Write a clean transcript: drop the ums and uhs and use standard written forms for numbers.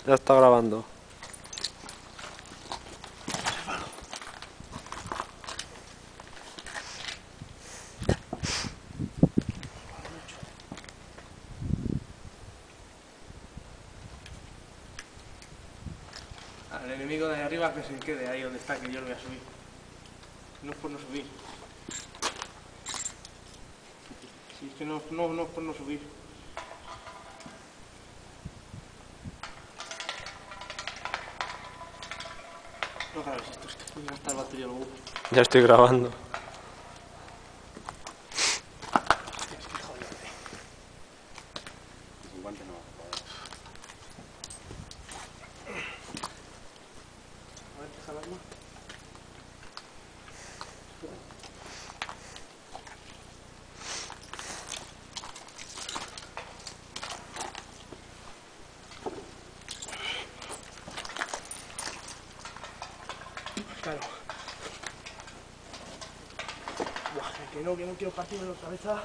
Ya está grabando. Al enemigo de ahí arriba que se quede ahí donde está, que yo lo voy a subir. No es por no subir. Si es que no es por no subir. No grabes esto, es que ya está el batería luego. Ya estoy grabando. Es que joderte. Sin guante no. A ver, deja el arma. Claro. Buah, que no quiero partirme la cabeza.